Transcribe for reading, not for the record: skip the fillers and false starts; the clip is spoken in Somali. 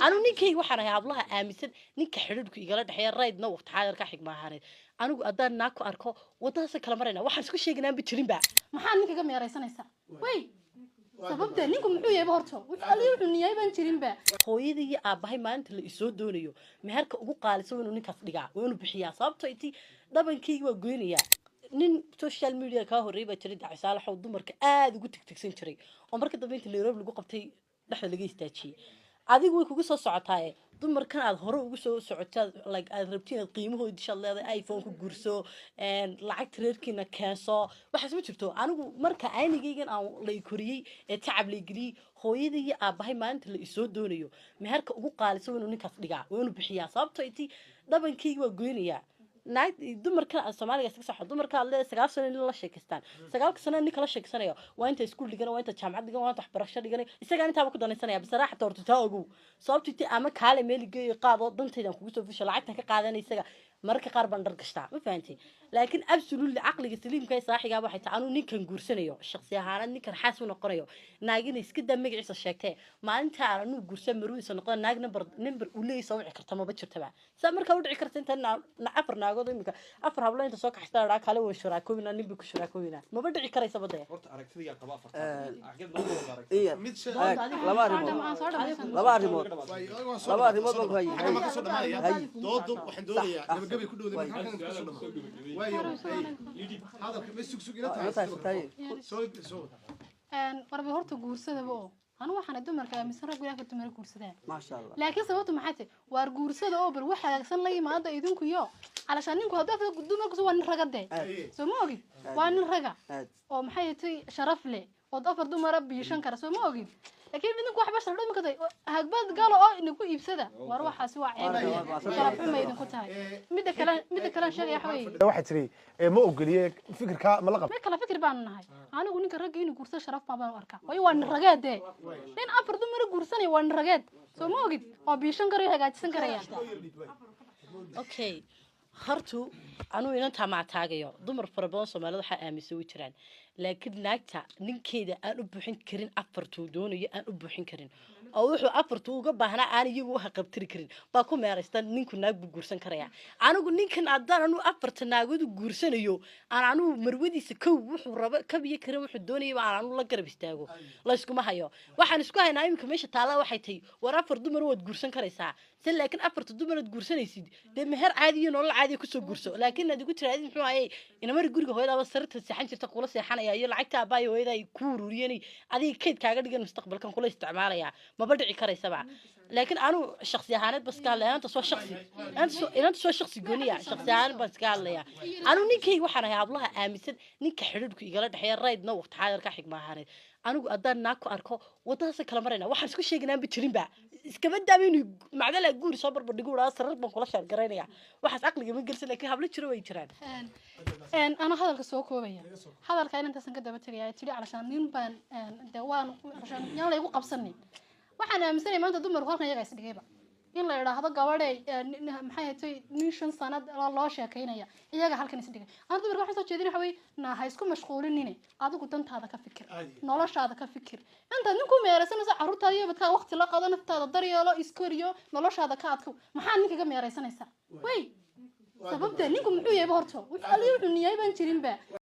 أنا نيكي وحنا يا عبلها آمسد نيك حدودك يقال حيا رايد نو وقت حاضر كحق معهاني أنا أدان ناكو أركو وده كلام مرينا واحد سكوت شيء جنان بتشرين بقى maxaa ninka ka meeraysanaysa way sababta ninku muxuu yahay horto wuxuu aliyo xuniyay baan jirin ba hooyadii aabahay maanta la isoo doonayo meherka ugu qaalisan inuu ninkaas dhigaa oo inuu bixiyaa sababtoo intii dhabankayga waa goynaya nin social media ka horreeyay baa jiray dacsaalax oo dumarka aad ugu tigtigsan jiray oo marka dambe inta Nairobi lagu qabtay dhaxda laga istaajiyay adigu way kugu soo socotaa dumarkan aad hore ugu soo socotaa like aad rabtiin qiimahooda insha Allah iPhone ku guurso lacag reerkiina keenso waxaas ma jirto anigu marka aynigaygan aan la koriyay ee tacab la geliyay hooyadii aabahay maanta la isoo doonayo meherka ugu qaalisan inuu ninkaas dhigaa oo inuu bixiyaa sababtoo intii dhabankayga waa goynaya naag dumarka Soomaaliga iska sax dumarka alle 9 sano in la sheekistaan 9 sano in kala sheeksanayo waa inta iskuul dhigan waa inta jaamacad dhigan waa inta waxbarasho dhigan isaga inta ku danaysanaya bisaraxa toorta ogu sababtoo ama kaale meel geeyo qaado dantaydan kugu soo fusho lacagta ka qaadanay isaga marka qaar baan dhar gashtaa ma fahanti laakiin absolutely aqliga saliimka ay saaxiga waxay taanu ninkan guursanayo shakhsi ahaan ninkan xaas u noqonayo naagina iska daa magaciisa sheegtay maalinta aanu guursan maruusa noqon naag number u leeyso wici karta ma jirtaba saa marka u dhici karta inta afar naagood imika afar hablo inta soo kaxstaa dhaca kale way shuraakooyina nimbi ku shuraakooyina ma badhici karaysa badaya horta aragtida qaba afarta mid laba arrimood baan ku hayay doodo waxaan doonayaa gabagabay ku dhowday markaan ka soo dhamaa waayo هذا كم يسوق إلى warba horta guursadaba oo anu waxaan dumarka misra gudaha dumar guursadaan ما شاء الله laakiin sababtu maxay tahay waar guursada oo bar waxa hagaagsan la yimaado idinku iyo alashan ninku hadaf dumarku waa nin ragade soo ma ogi waa nin raga oo maxay tahay sharaf leh oo afar dumar biishan kara soo ma ogi laakiin idinku wax bashar dhumi kaday hagbad galo oo inagu iibsada war waxaas waa ceeb sharaf ma idinku tahay midda kale sheegay xaway waxa tiri ma ogoliye fikirka ma la qab ma kala fikir baan nahay anigu ninka rag inuu guursado sharaf baan arkaa way waa nin rageed nin afar dumar guursanay waa nin rageed soo ma ogid oo biishan karo hagaajisan karaya okay hartu anu inanta ma taagayo dumar fara badan Soomaalidu waxa aaminsan jiraan laakiin naagta ninkeeda aan u buuxin karin afartu doonayo aan u buuxin karin oo wuxuu afartu uga baahnaa aan iyagu wax qabtiri karin ba ku meeraystan ninku naag bu guursan karaya anigu ninkan adan anu afarta naagoodu guursanayo anu marwadiisa kow wuxuu raba kabiye karin wuxuu doonayo anu la garab istaago la isku ma hayo waxaan isku haynaa imika meesha taala waxay tahay war afar dumar wad guursan karaysaa si laakiin afarta dumar wad guursanaysid de meher caadi iyo nolol caadi ku soo guurso laakiin adigu tiraadid muxuu ayay ina mar guriga hooyada sarta saxan jirta kula seexanaya iyo lacagta abaayo hooyada ay ku ururiyeen adiga keed kaaga dhigan mustaqbalkan kula isticmaalaya ma badhici karaysaba laakiin anu shakhsi ahaaneed bas ka hadlaya anta soo shakhsi gooniya shakhsi ahaan bas ka hadlaya anu ninkay waxaan ahay hablaha aaminsan ninka xidhiidhku igala dhaxeeya raid no waqti xaadir ka xigma ahaaneed anigu adaan naag ku arko wadadaas kala marayna waxaan isku sheegnaa bijirin ba iska badaabaynu macdala guur soo barbardhigo wada sarar baan kula sheer garaynaya waxaas aqliga ma gelsan laakiin hablo jiro way jiraan ana hadalka soo koobaya hadalka inta san ka daba tagay tiri alashan nin baan dawaan alashan yaan la igu qabsanin waxaan aaminsanay maanta dumarku halkan iyaga isdhigayba in la yiraahdo gabadhay maxay tahay nin 5 sanad loo sheekaynaya iyaga halkan isdhigay aan dumarku waxaan soo jeedin waxa way ha isku mashquulinine adigu dantaada ka fikir noloshaada ka fikir inta ninku meeraysanaysa carruurtaada iyo badka waqti la qaado naftaada daryeelo iskoriyo noloshaada ka adku maxaa ninkaga meeraysanaysa way sababta ninku muxuu yahay horto wuxuu aliyo xuniyay baan jirin ba